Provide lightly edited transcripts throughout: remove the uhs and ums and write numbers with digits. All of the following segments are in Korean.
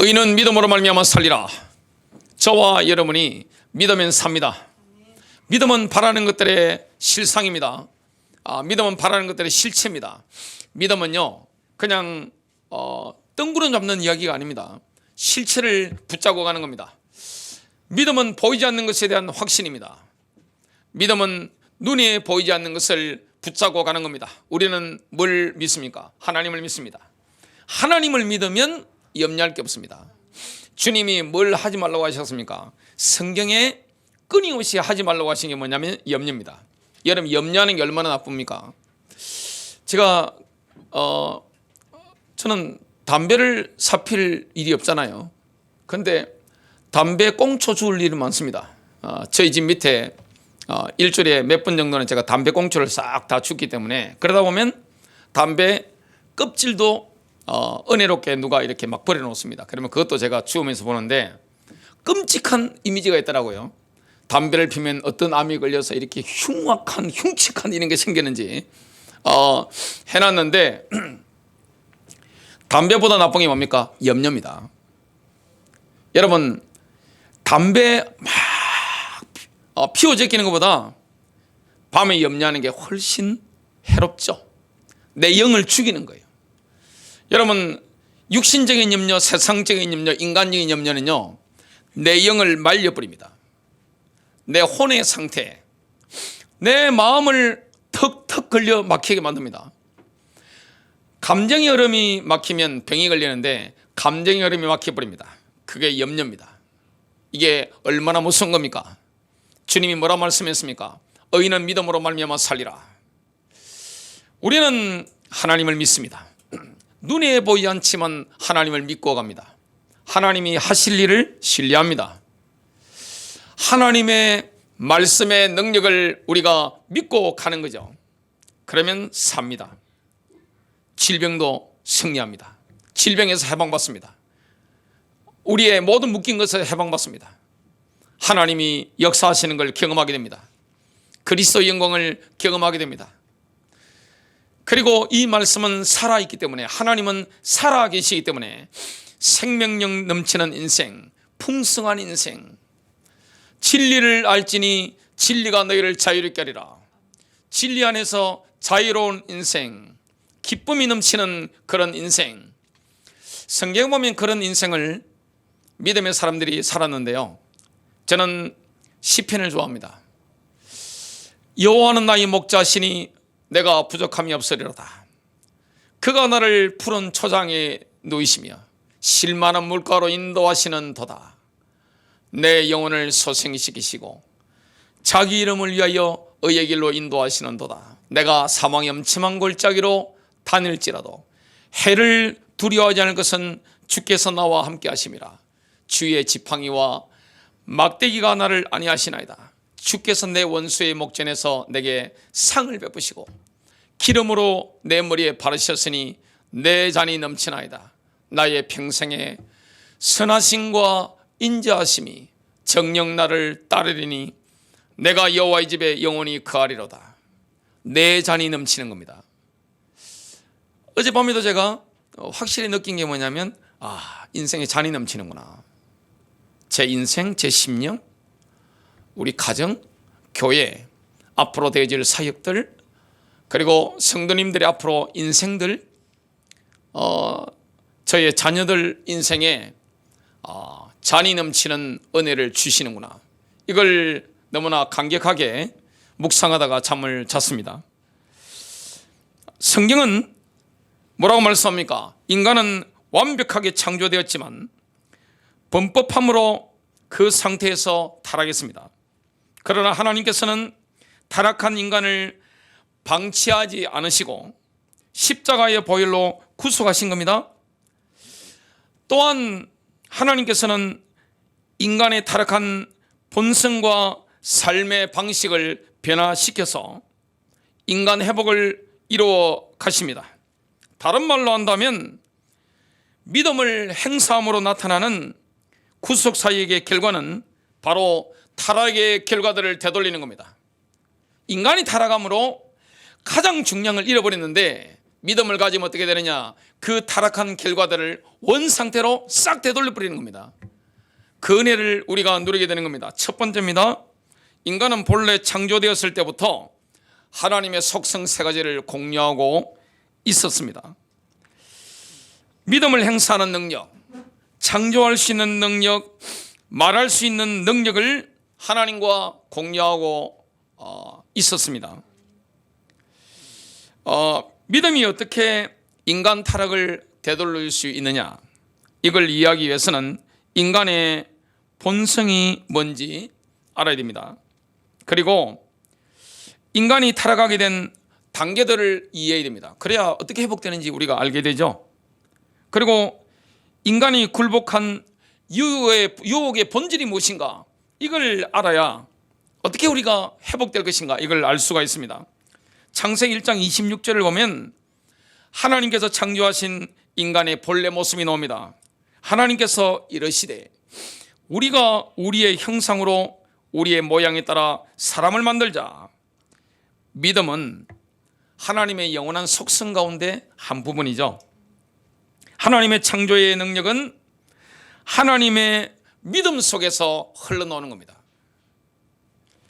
의인은 믿음으로 말미암아 살리라. 저와 여러분이 믿으면 삽니다. 믿음은 바라는 것들의 실상입니다. 믿음은 바라는 것들의 실체입니다. 믿음은요 그냥 뜬구름 잡는 이야기가 아닙니다. 실체를 붙잡고 가는 겁니다. 믿음은 보이지 않는 것에 대한 확신입니다. 믿음은 눈에 보이지 않는 것을 붙잡고 가는 겁니다. 우리는 뭘 믿습니까? 하나님을 믿습니다. 하나님을 믿으면 염려할 게 없습니다. 주님이 뭘 하지 말라고 하셨습니까? 성경에 끊임없이 하지 말라고 하신 게 뭐냐면 염려입니다. 여러분, 염려하는 게 얼마나 나쁩니까? 제가 저는 담배를 사필 일이 없잖아요. 그런데 담배 꽁초 주울 일이 많습니다. 저희 집 밑에 일주일에 몇 번 정도는 제가 담배 꽁초를 싹 다 줍기 때문에, 그러다 보면 담배 껍질도 은혜롭게 누가 이렇게 막 버려놓습니다. 그러면 그것도 제가 주우면서 보는데 끔찍한 이미지가 있더라고요. 담배를 피면 어떤 암이 걸려서 이렇게 흉측한 이런 게 생기는지 해놨는데 담배보다 나쁜 게 뭡니까? 염려입니다. 여러분, 담배 막 피워 제끼는 것보다 밤에 염려하는 게 훨씬 해롭죠. 내 영을 죽이는 거예요. 여러분, 육신적인 염려, 세상적인 염려, 인간적인 염려는요 내 영을 말려버립니다. 내 혼의 상태, 내 마음을 턱턱 걸려 막히게 만듭니다. 감정의 흐름이 막히면 병이 걸리는데 감정의 흐름이 막혀버립니다. 그게 염려입니다. 이게 얼마나 무서운 겁니까? 주님이 뭐라 말씀했습니까? 의인은 믿음으로 말미암아 살리라. 우리는 하나님을 믿습니다. 눈에 보이지 않지만 하나님을 믿고 갑니다. 하나님이 하실 일을 신뢰합니다. 하나님의 말씀의 능력을 우리가 믿고 가는 거죠. 그러면 삽니다. 질병도 승리합니다. 질병에서 해방받습니다. 우리의 모든 묶인 것에서 해방받습니다. 하나님이 역사하시는 걸 경험하게 됩니다. 그리스도의 영광을 경험하게 됩니다. 그리고 이 말씀은 살아있기 때문에, 하나님은 살아계시기 때문에 생명력 넘치는 인생, 풍성한 인생, 진리를 알지니 진리가 너희를 자유롭게 하리라. 진리 안에서 자유로운 인생, 기쁨이 넘치는 그런 인생. 성경에 보면 그런 인생을 믿음의 사람들이 살았는데요, 저는 시편을 좋아합니다. 여호와는 나의 목자시니 내가 부족함이 없으리로다. 그가 나를 푸른 초장에 누이시며 실만한 물가로 인도하시는 도다. 내 영혼을 소생시키시고 자기 이름을 위하여 의의 길로 인도하시는 도다. 내가 사망의 엄침한 골짜기로 다닐지라도 해를 두려워하지 않을 것은 주께서 나와 함께 하심이라. 주의 지팡이와 막대기가 나를 안위하시나이다. 주께서 내 원수의 목전에서 내게 상을 베푸시고 기름으로 내 머리에 바르셨으니 내 잔이 넘치나이다. 나의 평생에 선하심과 인자하심이 정녕 나를 따르리니 내가 여호와의 집에 영원히 거하리로다. 내 잔이 넘치는 겁니다. 어젯밤에도 제가 확실히 느낀 게 뭐냐면, 인생에 잔이 넘치는구나. 제 인생, 제 심령, 우리 가정, 교회, 앞으로 되어질 사역들, 그리고 성도님들의 앞으로 인생들, 저의 자녀들 인생에 잔이 넘치는 은혜를 주시는구나. 이걸 너무나 감격하게 묵상하다가 잠을 잤습니다. 성경은 뭐라고 말씀합니까? 인간은 완벽하게 창조되었지만 범법함으로 그 상태에서 타락했습니다. 그러나 하나님께서는 타락한 인간을 방치하지 않으시고 십자가의 보혈로 구속하신 겁니다. 또한 하나님께서는 인간의 타락한 본성과 삶의 방식을 변화시켜서 인간 회복을 이루어 가십니다. 다른 말로 한다면 믿음을 행사함으로 나타나는 구속 사역의 결과는 바로 타락의 결과들을 되돌리는 겁니다. 인간이 타락함으로 가장 중요한 걸 잃어버렸는데 믿음을 가지면 어떻게 되느냐? 그 타락한 결과들을 원상태로 싹 되돌려 버리는 겁니다. 그 은혜를 우리가 누리게 되는 겁니다. 첫 번째입니다. 인간은 본래 창조되었을 때부터 하나님의 속성 세 가지를 공유하고 있었습니다. 믿음을 행사하는 능력, 창조할 수 있는 능력, 말할 수 있는 능력을 하나님과 공유하고 있었습니다. 믿음이 어떻게 인간 타락을 되돌릴 수 있느냐, 이걸 이해하기 위해서는 인간의 본성이 뭔지 알아야 됩니다. 그리고 인간이 타락하게 된 단계들을 이해해야 됩니다. 그래야 어떻게 회복되는지 우리가 알게 되죠. 그리고 인간이 굴복한 유혹의 본질이 무엇인가, 이걸 알아야 어떻게 우리가 회복될 것인가, 이걸 알 수가 있습니다. 창세기 1장 26절을 보면 하나님께서 창조하신 인간의 본래 모습이 나옵니다. 하나님께서 이러시되 우리가 우리의 형상으로 우리의 모양에 따라 사람을 만들자. 믿음은 하나님의 영원한 속성 가운데 한 부분이죠. 하나님의 창조의 능력은 하나님의 믿음 속에서 흘러나오는 겁니다.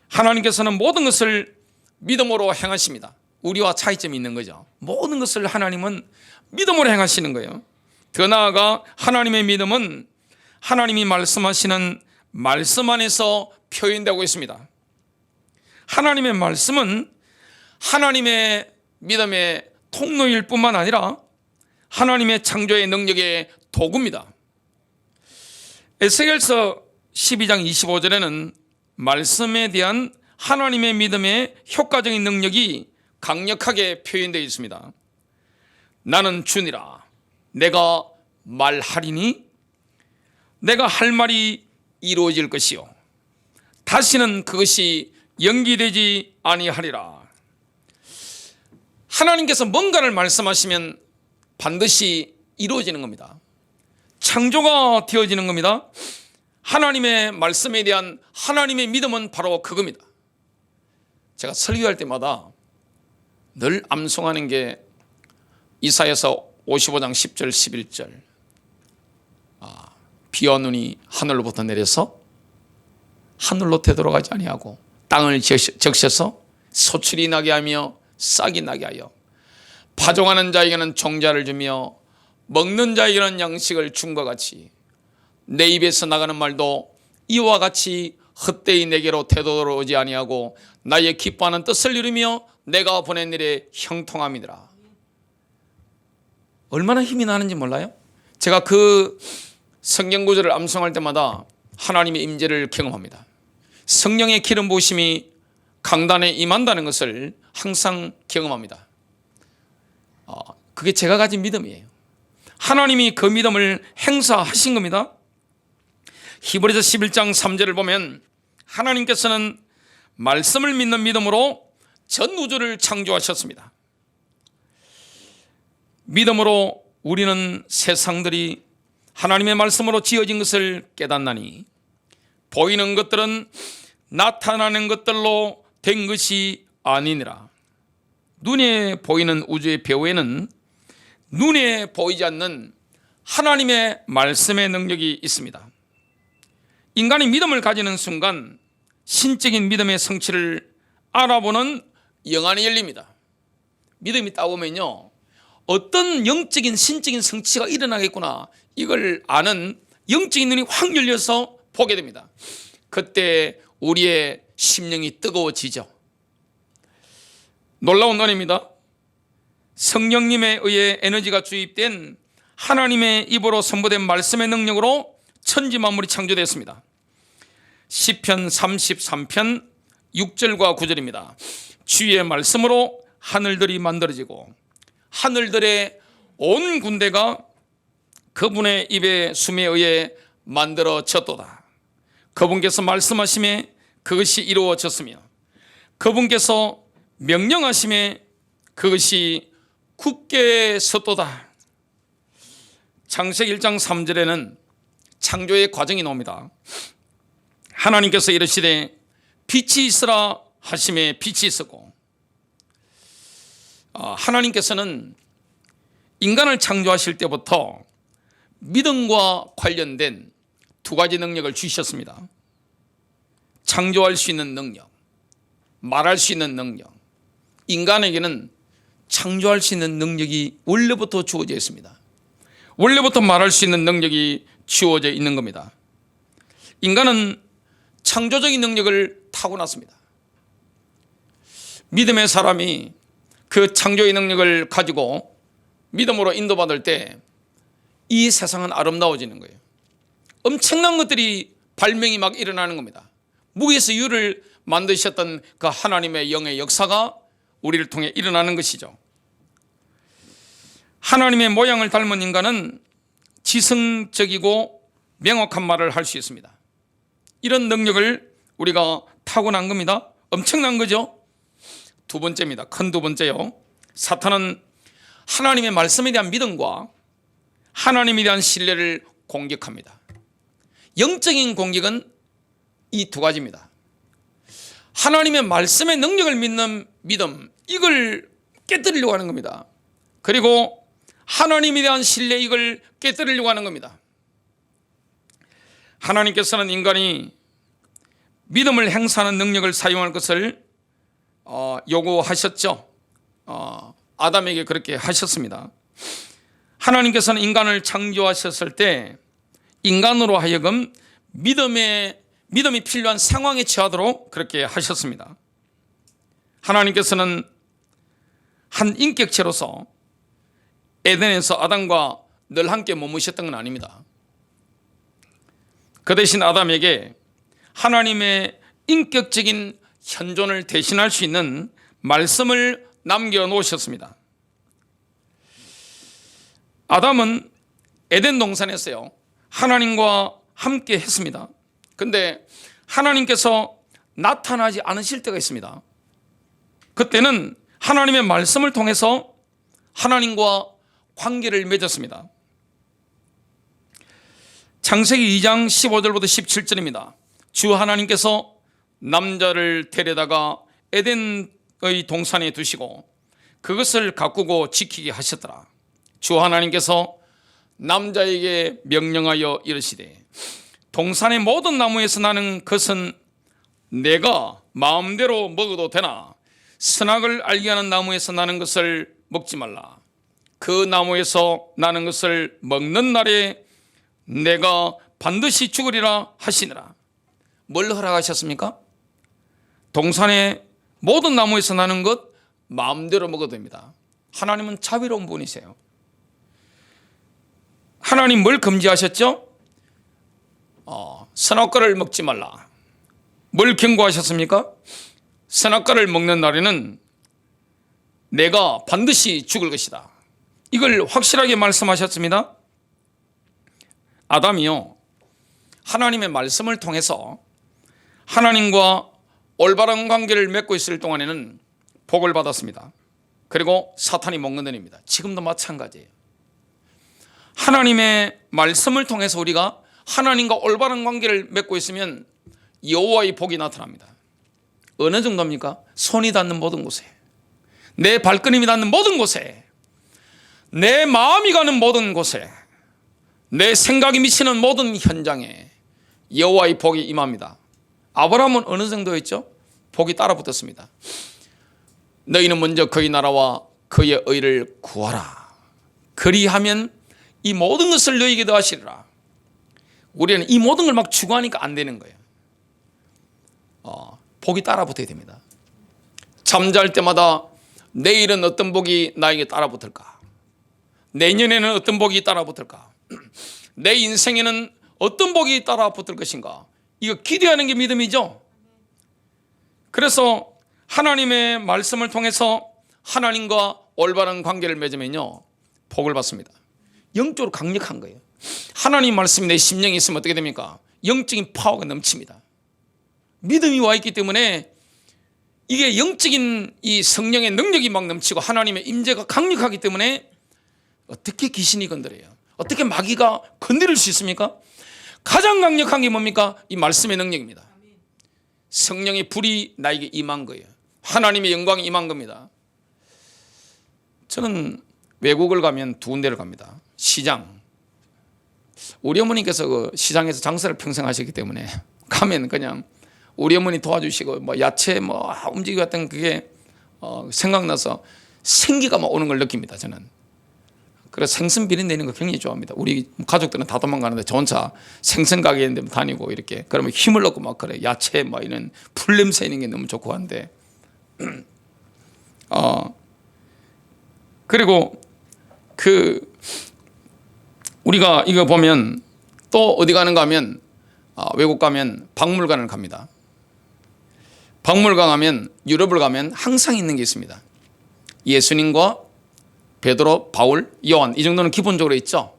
하나님께서는 모든 것을 믿음으로 행하십니다. 우리와 차이점이 있는 거죠. 모든 것을 하나님은 믿음으로 행하시는 거예요. 더 나아가 하나님의 믿음은 하나님이 말씀하시는 말씀 안에서 표현되고 있습니다. 하나님의 말씀은 하나님의 믿음의 통로일 뿐만 아니라 하나님의 창조의 능력의 도구입니다. 에스겔서 12장 25절에는 말씀에 대한 하나님의 믿음의 효과적인 능력이 강력하게 표현되어 있습니다. 나는 주니라. 내가 말하리니 내가 할 말이 이루어질 것이요 다시는 그것이 연기되지 아니하리라. 하나님께서 뭔가를 말씀하시면 반드시 이루어지는 겁니다. 창조가 되어지는 겁니다. 하나님의 말씀에 대한 하나님의 믿음은 바로 그겁니다. 제가 설교할 때마다 늘 암송하는 게 이사야서 55장 10절 11절. 비와 눈이 하늘로부터 내려서 하늘로 되돌아가지 아니하고 땅을 적셔서 소출이 나게 하며 싹이 나게 하여 파종하는 자에게는 종자를 주며 먹는 자에게는 양식을 준 것 같이 내 입에서 나가는 말도 이와 같이 헛되이 내게로 되돌아오지 아니하고 나의 기뻐하는 뜻을 이루며 내가 보낸 일에 형통함이니라. 얼마나 힘이 나는지 몰라요? 제가 그 성경 구절을 암송할 때마다 하나님의 임재를 경험합니다. 성령의 기름 부으심이 강단에 임한다는 것을 항상 경험합니다. 그게 제가 가진 믿음이에요. 하나님이 그 믿음을 행사하신 겁니다. 히브리서 11장 3절을 보면 하나님께서는 말씀을 믿는 믿음으로 전 우주를 창조하셨습니다. 믿음으로 우리는 세상들이 하나님의 말씀으로 지어진 것을 깨닫나니 보이는 것들은 나타나는 것들로 된 것이 아니니라. 눈에 보이는 우주의 배후에는 눈에 보이지 않는 하나님의 말씀의 능력이 있습니다. 인간이 믿음을 가지는 순간 신적인 믿음의 성취를 알아보는 영안이 열립니다. 믿음이 따오면요, 어떤 영적인 신적인 성취가 일어나겠구나, 이걸 아는 영적인 눈이 확 열려서 보게 됩니다. 그때 우리의 심령이 뜨거워지죠. 놀라운 은혜입니다. 성령님에 의해 에너지가 주입된 하나님의 입으로 선포된 말씀의 능력으로 천지 만물이 창조됐습니다. 시편 33편 6절과 9절입니다. 주의 말씀으로 하늘들이 만들어지고 하늘들의 온 군대가 그분의 입의 숨에 의해 만들어졌도다. 그분께서 말씀하심에 그것이 이루어졌으며 그분께서 명령하심에 그것이 굳게 섰도다. 창세기 1장 3절에는 창조의 과정이 나옵니다. 하나님께서 이르시되 빛이 있으라 하심에 빛이 있었고, 하나님께서는 인간을 창조하실 때부터 믿음과 관련된 두 가지 능력을 주셨습니다. 창조할 수 있는 능력, 말할 수 있는 능력. 인간에게는 창조할 수 있는 능력이 원래부터 주어져 있습니다. 원래부터 말할 수 있는 능력이 주어져 있는 겁니다. 인간은 창조적인 능력을 타고났습니다. 믿음의 사람이 그 창조의 능력을 가지고 믿음으로 인도받을 때 이 세상은 아름다워지는 거예요. 엄청난 것들이 발명이 막 일어나는 겁니다. 무에서 유를 만드셨던 그 하나님의 영의 역사가 우리를 통해 일어나는 것이죠. 하나님의 모양을 닮은 인간은 지성적이고 명확한 말을 할 수 있습니다. 이런 능력을 우리가 타고난 겁니다. 엄청난 거죠. 두 번째입니다. 큰 두 번째요. 사탄은 하나님의 말씀에 대한 믿음과 하나님에 대한 신뢰를 공격합니다. 영적인 공격은 이 두 가지입니다. 하나님의 말씀의 능력을 믿는 믿음, 이걸 깨뜨리려고 하는 겁니다. 그리고 하나님에 대한 신뢰, 이걸 깨뜨리려고 하는 겁니다. 하나님께서는 인간이 믿음을 행사하는 능력을 사용할 것을 요구하셨죠. 아담에게 그렇게 하셨습니다. 하나님께서는 인간을 창조하셨을 때 인간으로 하여금 믿음이 필요한 상황에 처하도록 그렇게 하셨습니다. 하나님께서는 한 인격체로서 에덴에서 아담과 늘 함께 머무셨던 건 아닙니다. 그 대신 아담에게 하나님의 인격적인 현존을 대신할 수 있는 말씀을 남겨놓으셨습니다. 아담은 에덴 동산에서요, 하나님과 함께 했습니다. 근데 하나님께서 나타나지 않으실 때가 있습니다. 그때는 하나님의 말씀을 통해서 하나님과 관계를 맺었습니다. 창세기 2장 15절부터 17절입니다. 주 하나님께서 남자를 데려다가 에덴의 동산에 두시고 그것을 가꾸고 지키게 하셨더라. 주 하나님께서 남자에게 명령하여 이르시되 동산의 모든 나무에서 나는 것은 내가 마음대로 먹어도 되나 선악을 알게 하는 나무에서 나는 것을 먹지 말라. 그 나무에서 나는 것을 먹는 날에 내가 반드시 죽으리라 하시니라. 뭘 허락하셨습니까? 동산의 모든 나무에서 나는 것 마음대로 먹어도 됩니다. 하나님은 자비로운 분이세요. 하나님 뭘 금지하셨죠? 선악과를 먹지 말라. 뭘 경고하셨습니까? 선악과를 먹는 날에는 내가 반드시 죽을 것이다. 이걸 확실하게 말씀하셨습니다. 아담이요, 하나님의 말씀을 통해서 하나님과 올바른 관계를 맺고 있을 동안에는 복을 받았습니다. 그리고 사탄이 먹는 데입니다. 지금도 마찬가지예요. 하나님의 말씀을 통해서 우리가 하나님과 올바른 관계를 맺고 있으면 여호와의 복이 나타납니다. 어느 정도입니까? 손이 닿는 모든 곳에, 내 발걸음이 닿는 모든 곳에, 내 마음이 가는 모든 곳에, 내 생각이 미치는 모든 현장에 여호와의 복이 임합니다. 아브라함은 어느 정도였죠? 복이 따라붙었습니다. 너희는 먼저 그의 나라와 그의 의를 구하라. 그리하면 이 모든 것을 너희에게 더하시리라. 우리는 이 모든 걸 막 추구하니까 안 되는 거예요. 복이 따라붙어야 됩니다. 잠잘 때마다 내일은 어떤 복이 나에게 따라붙을까? 내년에는 어떤 복이 따라붙을까? 내 인생에는 어떤 복이 따라붙을 것인가? 이거 기대하는 게 믿음이죠. 그래서 하나님의 말씀을 통해서 하나님과 올바른 관계를 맺으면요, 복을 받습니다. 영적으로 강력한 거예요. 하나님 말씀이 내 심령에 있으면 어떻게 됩니까? 영적인 파워가 넘칩니다. 믿음이 와 있기 때문에 이게 영적인 이 성령의 능력이 막 넘치고 하나님의 임재가 강력하기 때문에 어떻게 귀신이 건드려요? 어떻게 마귀가 건드릴 수 있습니까? 가장 강력한 게 뭡니까? 이 말씀의 능력입니다. 성령의 불이 나에게 임한 거예요. 하나님의 영광이 임한 겁니다. 저는 외국을 가면 두 군데를 갑니다. 시장. 우리 어머니께서 그 시장에서 장사를 평생 하셨기 때문에 가면 그냥 우리 어머니 도와주시고 뭐 야채 뭐 움직이고 했던 그게 생각나서 생기가 막 오는 걸 느낍니다. 저는. 그래서 생선 비린내는 거 굉장히 좋아합니다. 우리 가족들은 다 도망가는데 저 혼자 생선 가게에 있는 데 다니고 이렇게 그러면 힘을 얻고 막 그래. 야채 뭐 이런 풀 냄새 있는 게 너무 좋고 한데 그리고 우리가 이거 보면 또 어디 가는가 하면 외국 가면 박물관을 갑니다. 박물관 가면 유럽을 가면 항상 있는 게 있습니다. 예수님과 베드로, 바울, 요한 이 정도는 기본적으로 있죠.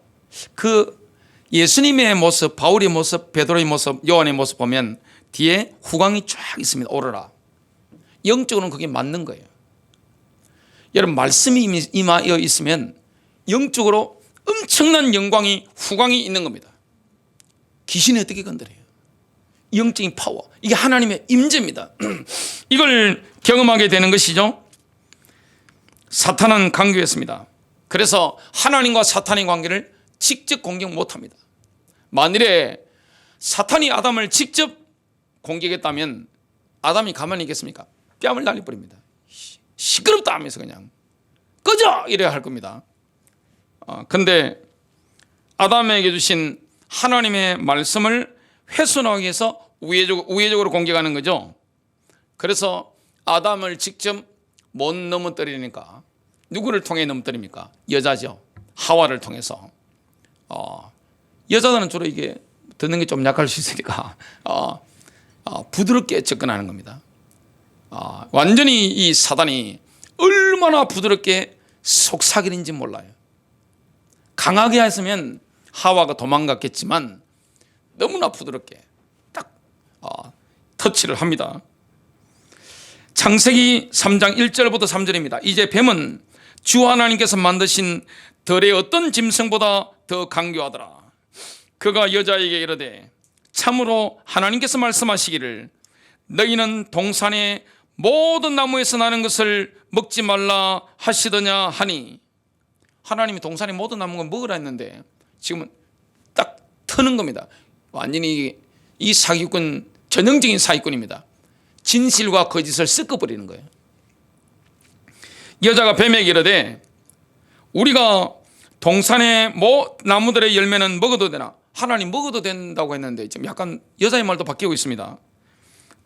그 예수님의 모습, 바울의 모습, 베드로의 모습, 요한의 모습 보면 뒤에 후광이 쫙 있습니다. 오로라. 영적으로는 그게 맞는 거예요. 여러분 말씀이 임하여 있으면 영적으로 엄청난 영광이 후광이 있는 겁니다. 귀신이 어떻게 건드려요? 영적인 파워. 이게 하나님의 임재입니다. 이걸 경험하게 되는 것이죠. 사탄은 강교했습니다. 그래서 하나님과 사탄의 관계를 직접 공격 못합니다. 만일에 사탄이 아담을 직접 공격했다면 아담이 가만히 있겠습니까? 뺨을 날려버립니다. 시끄럽다 하면서 그냥 꺼져 이래야 할 겁니다. 근데 아담에게 주신 하나님의 말씀을 훼손하기 위해서 우회적으로 공격하는 거죠. 그래서 아담을 직접 못 넘어뜨리니까 누구를 통해 넘어뜨립니까? 여자죠. 하와를 통해서. 여자들은 주로 이게 듣는 게 좀 약할 수 있으니까 부드럽게 접근하는 겁니다. 완전히 이 사단이 얼마나 부드럽게 속삭이는지 몰라요. 강하게 했으면 하와가 도망갔겠지만 너무나 부드럽게 딱 터치를 합니다. 창세기 3장 1절부터 3절입니다. 이제 뱀은 주 하나님께서 만드신 들의 어떤 짐승보다 더 강교하더라. 그가 여자에게 이르되 참으로 하나님께서 말씀하시기를 너희는 동산의 모든 나무에서 나는 것을 먹지 말라 하시더냐 하니, 하나님이 동산의 모든 나무를 먹으라 했는데 지금은 딱 트는 겁니다. 완전히 이 사기꾼, 전형적인 사기꾼입니다. 진실과 거짓을 섞어버리는 거예요. 여자가 뱀에게 이르되 우리가 동산의 나무들의 열매는 먹어도 되나? 하나님 먹어도 된다고 했는데 지금 약간 여자의 말도 바뀌고 있습니다.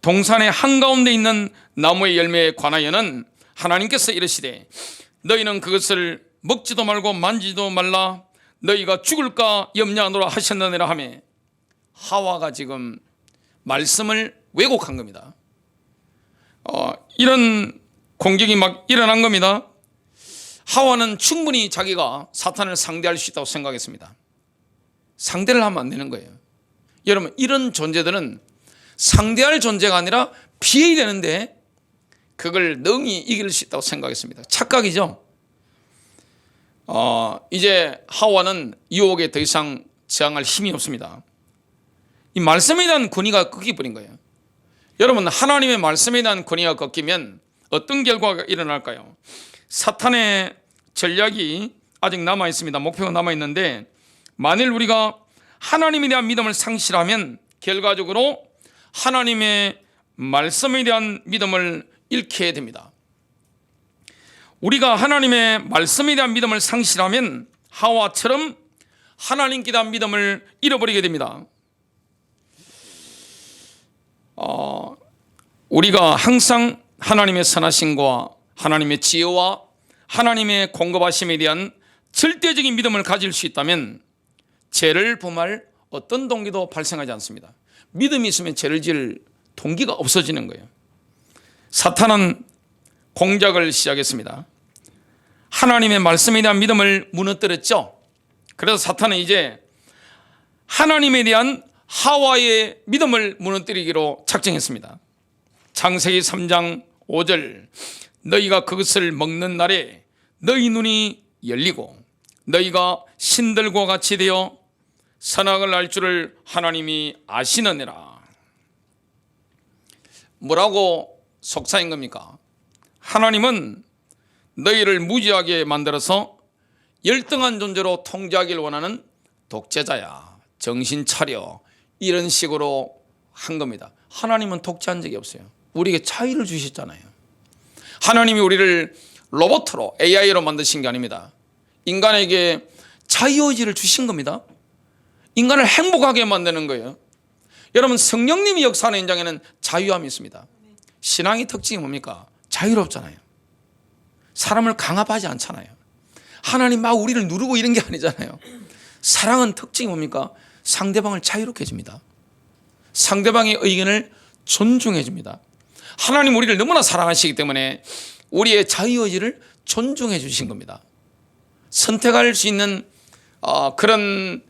동산의 한가운데 있는 나무의 열매에 관하여는 하나님께서 이르시되 너희는 그것을 먹지도 말고 만지지도 말라, 너희가 죽을까 염려하노라 하셨느니라 하며, 하와가 지금 말씀을 왜곡한 겁니다. 이런 공격이 막 일어난 겁니다. 하와는 충분히 자기가 사탄을 상대할 수 있다고 생각했습니다. 상대를 하면 안 되는 거예요. 여러분, 이런 존재들은 상대할 존재가 아니라 피해야 되는데 그걸 능히 이길 수 있다고 생각했습니다. 착각이죠. 이제 하와는 유혹에 더 이상 저항할 힘이 없습니다. 이 말씀에 대한 권위가 꺾여버린 거예요. 여러분, 하나님의 말씀에 대한 권위가 꺾이면 어떤 결과가 일어날까요? 사탄의 전략이 아직 남아있습니다. 목표가 남아있는데, 만일 우리가 하나님에 대한 믿음을 상실하면 결과적으로 하나님의 말씀에 대한 믿음을 잃게 됩니다. 우리가 하나님의 말씀에 대한 믿음을 상실하면 하와처럼 하나님께 대한 믿음을 잃어버리게 됩니다. 우리가 항상 하나님의 선하심과 하나님의 지혜와 하나님의 공급하심에 대한 절대적인 믿음을 가질 수 있다면 죄를 범할 어떤 동기도 발생하지 않습니다. 믿음이 있으면 죄를 지을 동기가 없어지는 거예요. 사탄은 공작을 시작했습니다. 하나님의 말씀에 대한 믿음을 무너뜨렸죠. 그래서 사탄은 이제 하나님에 대한 하와의 믿음을 무너뜨리기로 작정했습니다. 창세기 3장 5절, 너희가 그것을 먹는 날에 너희 눈이 열리고 너희가 신들과 같이 되어 선악을 알 줄을 하나님이 아시느니라. 뭐라고 속삭인 겁니까? 하나님은 너희를 무지하게 만들어서 열등한 존재로 통제하기를 원하는 독재자야, 정신 차려, 이런 식으로 한 겁니다. 하나님은 독재한 적이 없어요. 우리에게 자유를 주셨잖아요. 하나님이 우리를 로봇으로, AI로 만드신 게 아닙니다. 인간에게 자유의지를 주신 겁니다. 인간을 행복하게 만드는 거예요. 여러분, 성령님이 역사하는 현장에는 자유함이 있습니다. 신앙의 특징이 뭡니까? 자유롭잖아요. 사람을 강압하지 않잖아요. 하나님 막 우리를 누르고 이런 게 아니잖아요. 사랑은 특징이 뭡니까? 상대방을 자유롭게 해줍니다. 상대방의 의견을 존중해 줍니다. 하나님 우리를 너무나 사랑하시기 때문에 우리의 자유의지를 존중해 주신 겁니다. 선택할 수 있는 그런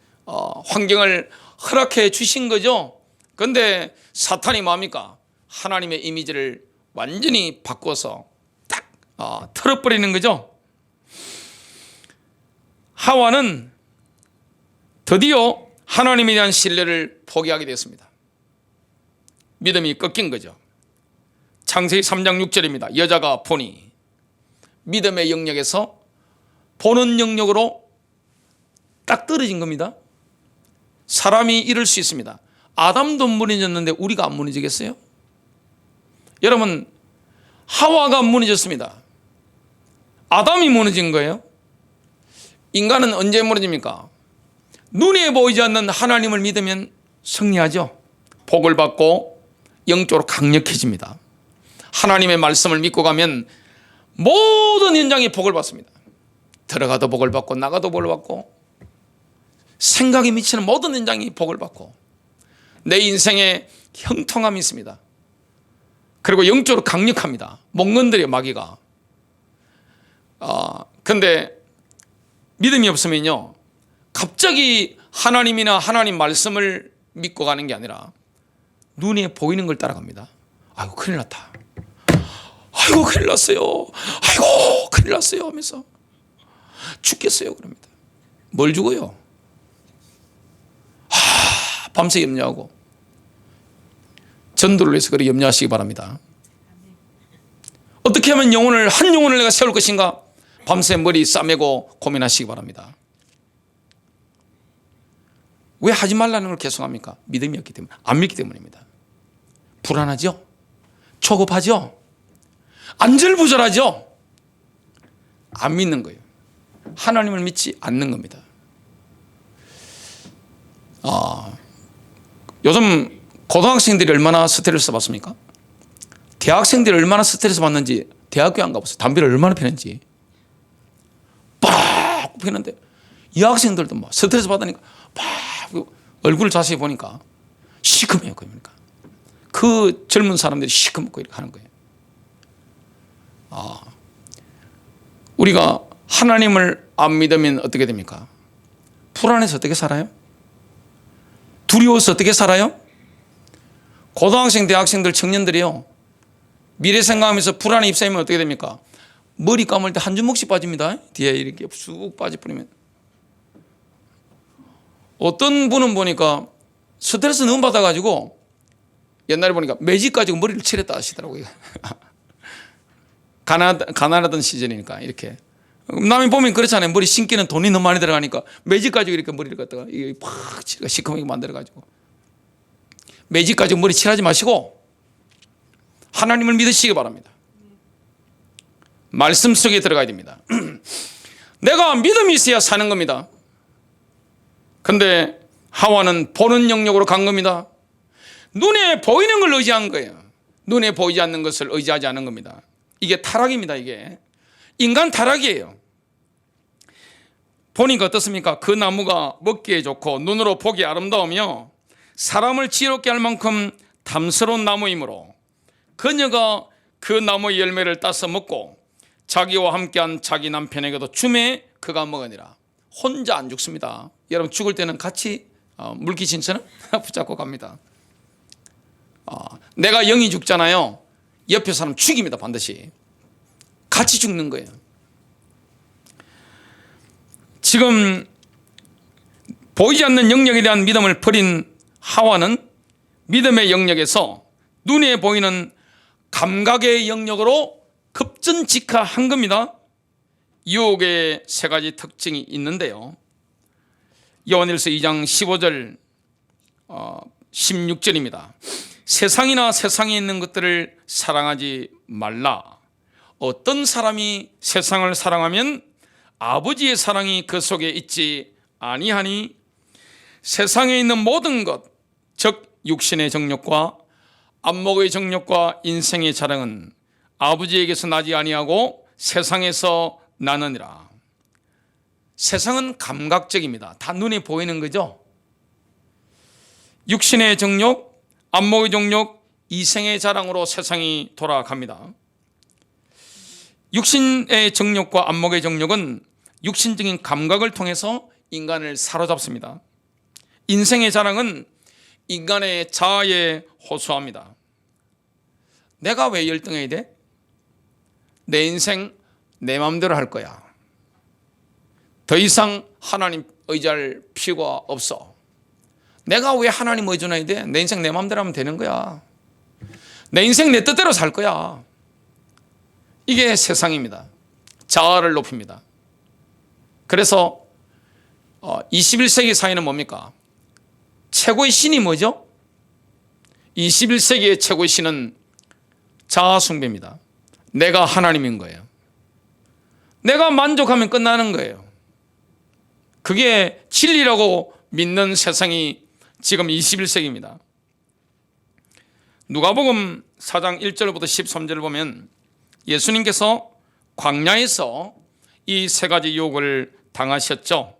환경을 허락해 주신 거죠. 그런데 사탄이 뭡니까? 하나님의 이미지를 완전히 바꿔서 딱 틀어버리는 거죠. 하와는 드디어 하나님에 대한 신뢰를 포기하게 됐습니다. 믿음이 꺾인 거죠. 창세기 3장 6절입니다. 여자가 보니, 믿음의 영역에서 보는 영역으로 딱 떨어진 겁니다. 사람이 이럴 수 있습니다. 아담도 무너졌는데 우리가 안 무너지겠어요? 여러분, 하와가 무너졌습니다. 아담이 무너진 거예요. 인간은 언제 무너집니까? 눈에 보이지 않는 하나님을 믿으면 승리하죠. 복을 받고 영적으로 강력해집니다. 하나님의 말씀을 믿고 가면 모든 현장에 복을 받습니다. 들어가도 복을 받고 나가도 복을 받고 생각이 미치는 모든 현장이 복을 받고 내 인생에 형통함이 있습니다. 그리고 영적으로 강력합니다. 못 건드려 마귀가. 근데 믿음이 없으면요, 갑자기 하나님이나 하나님 말씀을 믿고 가는 게 아니라 눈에 보이는 걸 따라갑니다. 아이고 큰일 났다. 아이고 큰일 났어요. 아이고 큰일 났어요 하면서 죽겠어요 그럽니다. 뭘 죽어요? 밤새 염려하고 전도를 위해서 그렇게 염려하시기 바랍니다. 어떻게 하면 한 영혼을 내가 세울 것인가? 밤새 머리 싸매고 고민하시기 바랍니다. 왜 하지 말라는 걸 계속합니까? 믿음이 없기 때문에, 안 믿기 때문입니다. 불안하죠? 초급하죠? 안절부절하죠? 안 믿는 거예요. 하나님을 믿지 않는 겁니다. 요즘 고등학생들이 얼마나 스트레스 받습니까? 대학생들이 얼마나 스트레스 받는지 대학교 안 가보세요. 담배를 얼마나 피는지. 빡 피는데 이 학생들도 막 스트레스 받으니까 막 얼굴을 자세히 보니까 시커매요. 그러니까 그 젊은 사람들이 시커멓고 이렇게 하는 거예요. 우리가 하나님을 안 믿으면 어떻게 됩니까? 불안해서 어떻게 살아요? 두려워서 어떻게 살아요? 고등학생, 대학생들, 청년들이요, 미래 생각하면서 불안에 입사하면 어떻게 됩니까? 머리 감을 때 한 주먹씩 빠집니다. 뒤에 이렇게 쑥 빠져버리면. 어떤 분은 보니까 스트레스 너무 받아가지고 옛날에 보니까 매직 가지고 머리를 칠했다 하시더라고요. 가난하던 시절이니까 이렇게. 남이 보면 그렇잖아요. 머리 신기는 돈이 너무 많이 들어가니까 매직 가지고 이렇게 머리를 갖다가 이게 팍 칠가 시커멓게 만들어가지고. 매직 가지고 머리 칠하지 마시고 하나님을 믿으시기 바랍니다. 말씀 속에 들어가야 됩니다. 내가 믿음이 있어야 사는 겁니다. 근데 하와는 보는 영역으로 간 겁니다. 눈에 보이는 걸 의지한 거예요. 눈에 보이지 않는 것을 의지하지 않은 겁니다. 이게 타락입니다. 이게 인간 타락이에요. 보니까 어떻습니까? 그 나무가 먹기에 좋고 눈으로 보기 아름다우며 사람을 지혜롭게 할 만큼 탐스러운 나무이므로 그녀가 그 나무의 열매를 따서 먹고 자기와 함께한 자기 남편에게도 주매 그가 먹으니라. 혼자 안 죽습니다. 여러분, 죽을 때는 같이 물귀신처럼 붙잡고 갑니다. 내가 영이 죽잖아요. 옆에 사람 죽입니다. 반드시 같이 죽는 거예요. 지금 보이지 않는 영역에 대한 믿음을 버린 하와는 믿음의 영역에서 눈에 보이는 감각의 영역으로 급전직하한 겁니다. 유혹의 세 가지 특징이 있는데요. 요한일서 2장 15절 16절입니다. 세상이나 세상에 있는 것들을 사랑하지 말라. 어떤 사람이 세상을 사랑하면 아버지의 사랑이 그 속에 있지 아니하니 세상에 있는 모든 것, 즉 육신의 정욕과 안목의 정욕과 인생의 자랑은 아버지에게서 나지 아니하고 세상에서 나느니라. 세상은 감각적입니다. 다 눈에 보이는 거죠. 육신의 정욕, 안목의 정욕, 이생의 자랑으로 세상이 돌아갑니다. 육신의 정욕과 안목의 정욕은 육신적인 감각을 통해서 인간을 사로잡습니다. 인생의 자랑은 인간의 자아에 호소합니다. 내가 왜 열등해야 돼? 내 인생 내 마음대로 할 거야. 더 이상 하나님 의지할 필요가 없어. 내가 왜 하나님 의존해야 돼? 내 인생 내 마음대로 하면 되는 거야. 내 인생 내 뜻대로 살 거야. 이게 세상입니다. 자아를 높입니다. 그래서 21세기 사회는 뭡니까? 최고의 신이 뭐죠? 21세기의 최고의 신은 자아 숭배입니다. 내가 하나님인 거예요. 내가 만족하면 끝나는 거예요. 그게 진리라고 믿는 세상이 지금 21세기입니다. 누가복음 4장 1절부터 13절을 보면 예수님께서 광야에서 이 세 가지 유혹을 당하셨죠.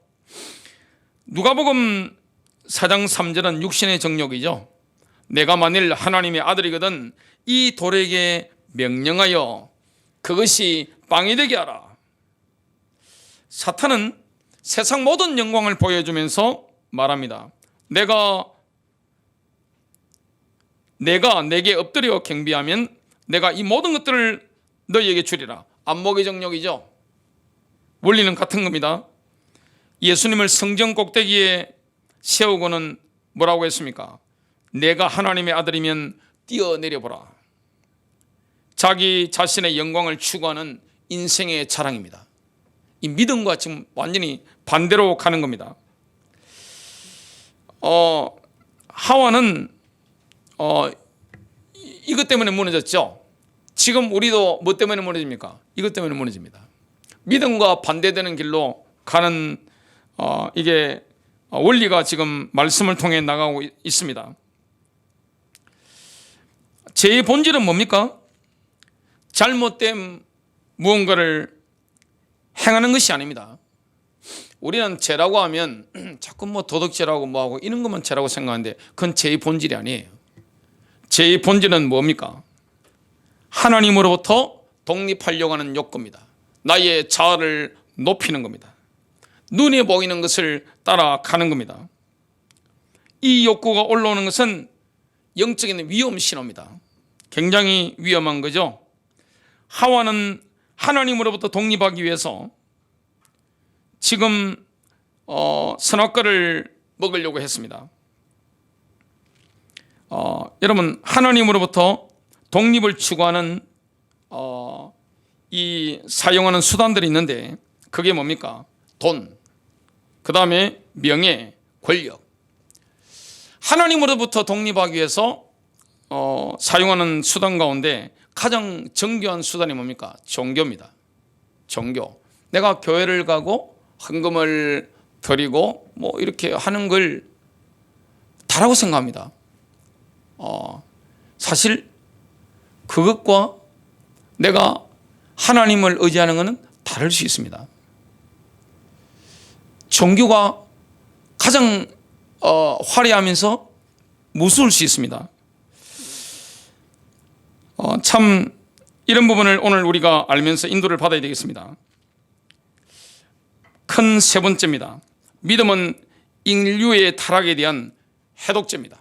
누가복음 4장 3절은 육신의 정욕이죠. 내가 만일 하나님의 아들이거든 이 돌에게 명령하여 그것이 빵이 되게 하라. 사탄은 세상 모든 영광을 보여주면서 말합니다. 내가 내게 엎드려 경배하면 내가 이 모든 것들을 너희에게 주리라. 안목의 정욕이죠. 원리는 같은 겁니다. 예수님을 성전 꼭대기에 세우고는 뭐라고 했습니까? 내가 하나님의 아들이면 뛰어내려 보라. 자기 자신의 영광을 추구하는 인생의 자랑입니다. 이 믿음과 지금 완전히 반대로 가는 겁니다. 하와는 이것 때문에 무너졌죠. 지금 우리도 뭐 때문에 무너집니까? 이것 때문에 무너집니다. 믿음과 반대되는 길로 가는 이게 원리가 지금 말씀을 통해 나가고 있습니다. 죄의 본질은 뭡니까? 잘못된 무언가를 행하는 것이 아닙니다. 우리는 죄라고 하면 자꾸 뭐 도덕죄라고 뭐하고 이런 것만 죄라고 생각하는데 그건 죄의 본질이 아니에요. 죄의 본질은 뭡니까? 하나님으로부터 독립하려고 하는 욕구입니다. 나의 자아를 높이는 겁니다. 눈에 보이는 것을 따라가는 겁니다. 이 욕구가 올라오는 것은 영적인 위험 신호입니다. 굉장히 위험한 거죠. 하와는 하나님으로부터 독립하기 위해서 지금 선악과를 먹으려고 했습니다. 여러분, 하나님으로부터 독립을 추구하는 이 사용하는 수단들이 있는데 그게 뭡니까? 돈, 그 다음에 명예, 권력. 하나님으로부터 독립하기 위해서 사용하는 수단 가운데 가장 정교한 수단이 뭡니까? 종교입니다. 종교. 내가 교회를 가고 헌금을 드리고 뭐 이렇게 하는 걸 다라고 생각합니다. 사실 그것과 내가 하나님을 의지하는 것은 다를 수 있습니다. 종교가 가장 화려하면서 무서울 수 있습니다. 참 이런 부분을 오늘 우리가 알면서 인도를 받아야 되겠습니다. 큰 세 번째입니다. 믿음은 인류의 타락에 대한 해독제입니다.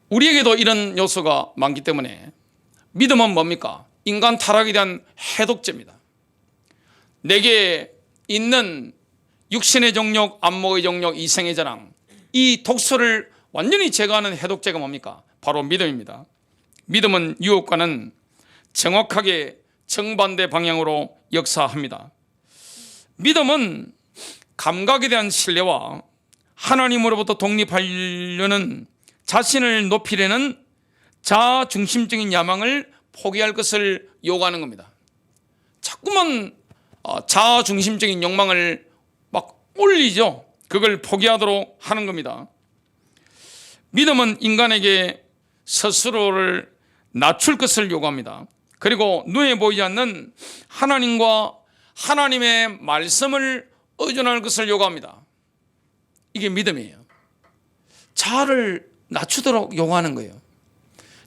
우리에게도 이런 요소가 많기 때문에 믿음은 뭡니까? 인간 타락에 대한 해독제입니다. 내게 있는 육신의 정욕, 안목의 정욕, 이생의 자랑, 이 독소를 완전히 제거하는 해독제가 뭡니까? 바로 믿음입니다. 믿음은 유혹과는 정확하게 정반대 방향으로 역사합니다. 믿음은 감각에 대한 신뢰와 하나님으로부터 독립하려는 자신을 높이려는 자중심적인 야망을 포기할 것을 요구하는 겁니다. 자꾸만 자중심적인 욕망을 막 올리죠. 그걸 포기하도록 하는 겁니다. 믿음은 인간에게 스스로를 낮출 것을 요구합니다. 그리고 눈에 보이지 않는 하나님과 하나님의 말씀을 의존할 것을 요구합니다. 이게 믿음이에요. 자아를 낮추도록 요구하는 거예요.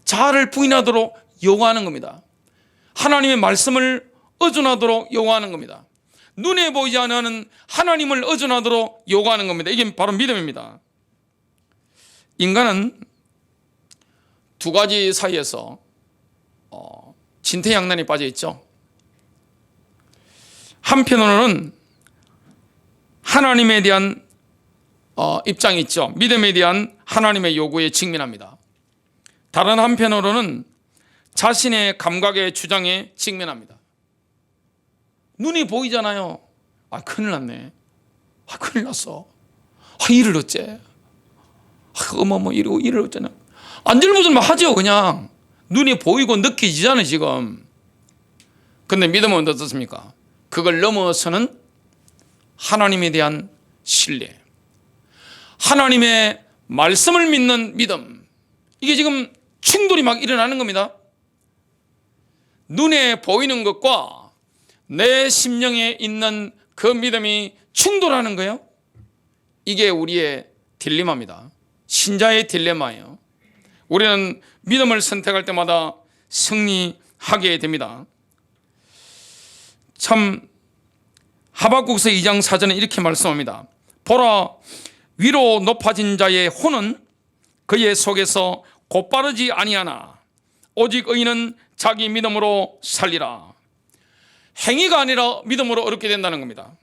자아를 부인하도록 요구하는 겁니다. 하나님의 말씀을 의존하도록 요구하는 겁니다. 눈에 보이지 않는 하나님을 의존하도록 요구하는 겁니다. 이게 바로 믿음입니다. 인간은 두 가지 사이에서 진퇴양난이 빠져 있죠. 한편으로는 하나님에 대한 입장이 있죠. 믿음에 대한 하나님의 요구에 직면합니다. 다른 한편으로는 자신의 감각의 주장에 직면합니다. 눈이 보이잖아요. 큰일 났네. 큰일 났어. 일을 어째. 어머머 일을 어쩌나. 안절부절만 하죠. 그냥 눈이 보이고 느껴지잖아요 지금. 근데 믿음은 어떻습니까? 그걸 넘어서는 하나님에 대한 신뢰, 하나님의 말씀을 믿는 믿음. 이게 지금 충돌이 막 일어나는 겁니다. 눈에 보이는 것과 내 심령에 있는 그 믿음이 충돌하는 거예요. 이게 우리의 딜레마입니다. 신자의 딜레마예요. 우리는 믿음을 선택할 때마다 승리하게 됩니다. 참 하박국서 2장 4절은 이렇게 말씀합니다. 보라, 위로 높아진 자의 혼은 그의 속에서 곧바르지 아니하나 오직 의인은 자기 믿음으로 살리라. 행위가 아니라 믿음으로 얻게 된다는 겁니다.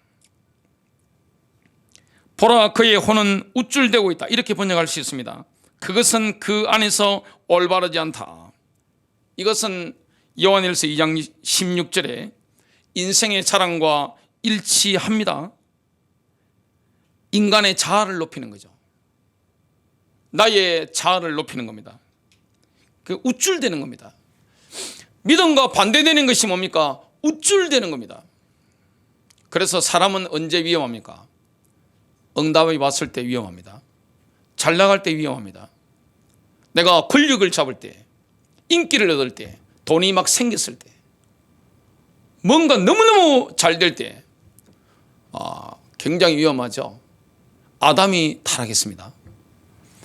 보라, 그의 혼은 우쭐대고 있다. 이렇게 번역할 수 있습니다. 그것은 그 안에서 올바르지 않다. 이것은 요한일서 2장 16절에 인생의 자랑과 일치합니다. 인간의 자아를 높이는 거죠. 나의 자아를 높이는 겁니다. 그 우쭐대는 겁니다. 믿음과 반대되는 것이 뭡니까? 우쭐대는 겁니다. 그래서 사람은 언제 위험합니까? 응답이 왔을 때 위험합니다. 잘 나갈 때 위험합니다. 내가 권력을 잡을 때, 인기를 얻을 때, 돈이 막 생겼을 때, 뭔가 너무너무 잘 될 때 굉장히 위험하죠. 아담이 타락했습니다.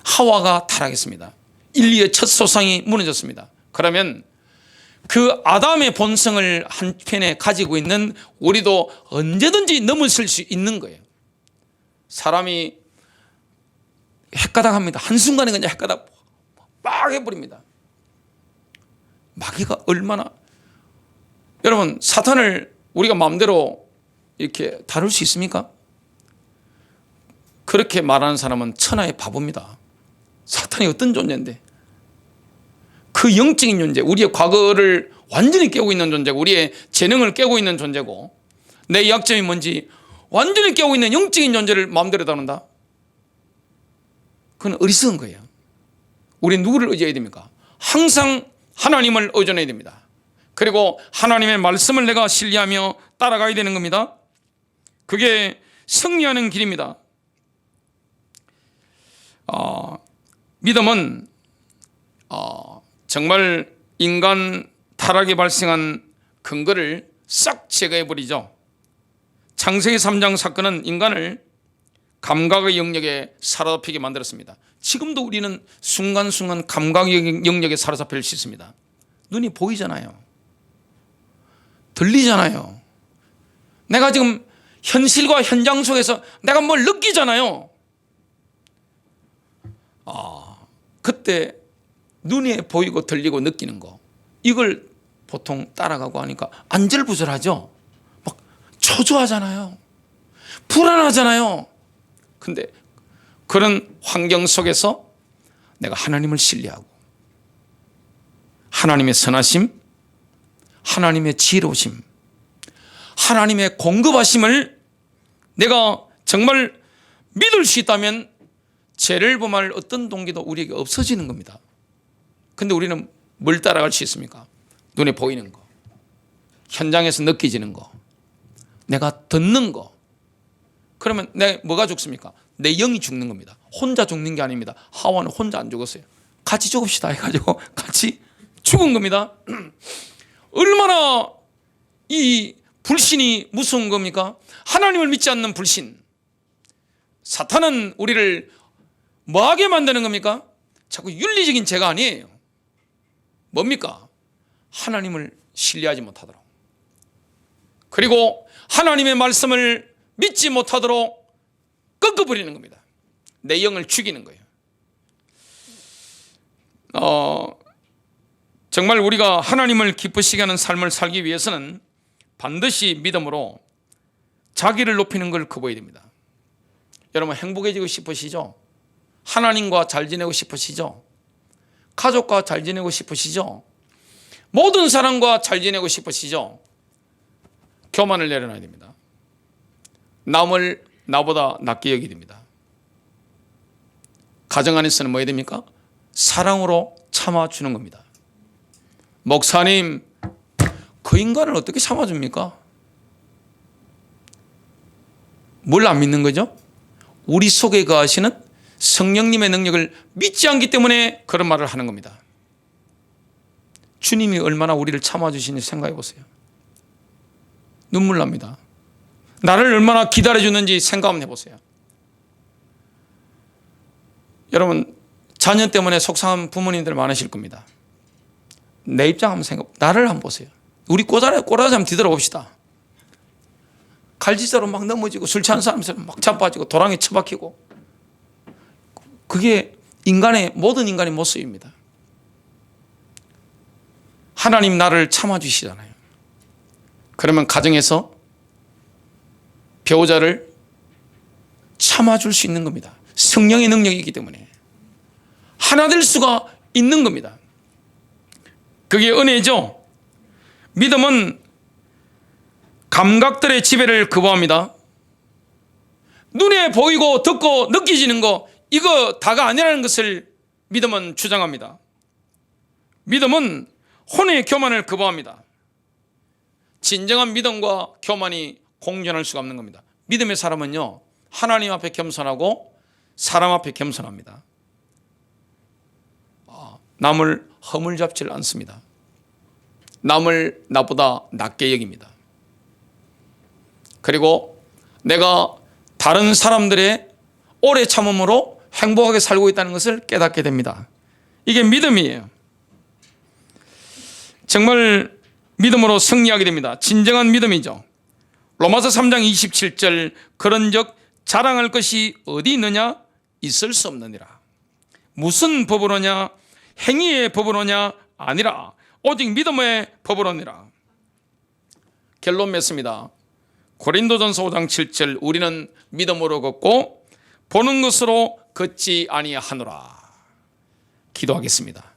하와가 타락했습니다. 인류의 첫 소상이 무너졌습니다. 그러면 그 아담의 본성을 한편에 가지고 있는 우리도 언제든지 넘어설 수 있는 거예요. 사람이 헷가닥합니다. 한순간에 그냥 헷가닥 막 해버립니다. 마귀가 얼마나, 여러분, 사탄을 우리가 마음대로 이렇게 다룰 수 있습니까? 그렇게 말하는 사람은 천하의 바보입니다. 사탄이 어떤 존재인데, 그 영적인 존재, 우리의 과거를 완전히 깨고 있는 존재고, 우리의 재능을 깨고 있는 존재고, 내 약점이 뭔지 완전히 깨고 있는 영적인 존재를 마음대로 다룬다? 그건 어리석은 거예요. 우리 누구를 의지해야 됩니까? 항상 하나님을 의존해야 됩니다. 그리고 하나님의 말씀을 내가 신뢰하며 따라가야 되는 겁니다. 그게 승리하는 길입니다. 믿음은 정말 인간 타락이 발생한 근거를 싹 제거해버리죠. 창세기 3장 사건은 인간을 감각의 영역에 사로잡히게 만들었습니다. 지금도 우리는 순간순간 감각의 영역에 사로잡힐 수 있습니다. 눈이 보이잖아요. 들리잖아요. 내가 지금 현실과 현장 속에서 내가 뭘 느끼잖아요. 그때 눈에 보이고 들리고 느끼는 거, 이걸 보통 따라가고 하니까 안절부절하죠. 막 초조하잖아요. 불안하잖아요. 근데 그런 환경 속에서 내가 하나님을 신뢰하고 하나님의 선하심, 하나님의 지혜로우심, 하나님의 공급하심을 내가 정말 믿을 수 있다면 죄를 범할 어떤 동기도 우리에게 없어지는 겁니다. 근데 우리는 뭘 따라갈 수 있습니까? 눈에 보이는 거, 현장에서 느껴지는 거, 내가 듣는 거. 그러면 내 뭐가 죽습니까? 내 영이 죽는 겁니다. 혼자 죽는 게 아닙니다. 하와는 혼자 안 죽었어요. 같이 죽읍시다 해가지고 같이 죽은 겁니다. 얼마나 이 불신이 무서운 겁니까? 하나님을 믿지 않는 불신. 사탄은 우리를 뭐하게 만드는 겁니까? 자꾸 윤리적인 죄가 아니에요. 뭡니까? 하나님을 신뢰하지 못하도록, 그리고 하나님의 말씀을 믿지 못하도록 꺾어버리는 겁니다. 내 영을 죽이는 거예요. 정말 우리가 하나님을 기쁘시게 하는 삶을 살기 위해서는 반드시 믿음으로 자기를 높이는 걸 거부해야 됩니다. 여러분, 행복해지고 싶으시죠? 하나님과 잘 지내고 싶으시죠? 가족과 잘 지내고 싶으시죠? 모든 사람과 잘 지내고 싶으시죠? 교만을 내려놔야 됩니다. 남을 나보다 낮게 여기야 됩니다. 가정 안에서는 뭐 해야 됩니까? 사랑으로 참아주는 겁니다. 목사님, 그 인간을 어떻게 참아줍니까? 뭘 안 믿는 거죠? 우리 속에 거하시는 성령님의 능력을 믿지 않기 때문에 그런 말을 하는 겁니다. 주님이 얼마나 우리를 참아주시는지 생각해 보세요. 눈물 납니다. 나를 얼마나 기다려주는지 생각 한번 해보세요. 여러분, 자녀 때문에 속상한 부모님들 많으실 겁니다. 내 입장 한번 나를 한번 보세요. 우리 꼬라지 한번 뒤돌아봅시다. 갈지자로 막 넘어지고 술 취한 사람처럼 막 자빠지고 도랑에 처박히고, 그게 모든 인간의 모습입니다. 하나님 나를 참아주시잖아요. 그러면 가정에서 배우자를 참아줄 수 있는 겁니다. 성령의 능력이 있기 때문에 하나 될 수가 있는 겁니다. 그게 은혜죠. 믿음은 감각들의 지배를 거부합니다. 눈에 보이고 듣고 느껴지는 거, 이거 다가 아니라는 것을 믿음은 주장합니다. 믿음은 혼의 교만을 거부합니다. 진정한 믿음과 교만이 공존할 수가 없는 겁니다. 믿음의 사람은요, 하나님 앞에 겸손하고 사람 앞에 겸손합니다. 남을 허물잡지 않습니다. 남을 나보다 낮게 여깁니다. 그리고 내가 다른 사람들의 오래 참음으로 행복하게 살고 있다는 것을 깨닫게 됩니다. 이게 믿음이에요. 정말 믿음으로 승리하게 됩니다. 진정한 믿음이죠. 로마서 3장 27절, 그런즉 자랑할 것이 어디 있느냐? 있을 수 없느니라. 무슨 법으로냐? 행위의 법으로냐? 아니라 오직 믿음의 법으로니라. 결론 맺습니다. 고린도전서 5장 7절, 우리는 믿음으로 걷고 보는 것으로 걷지 아니하노라. 기도하겠습니다.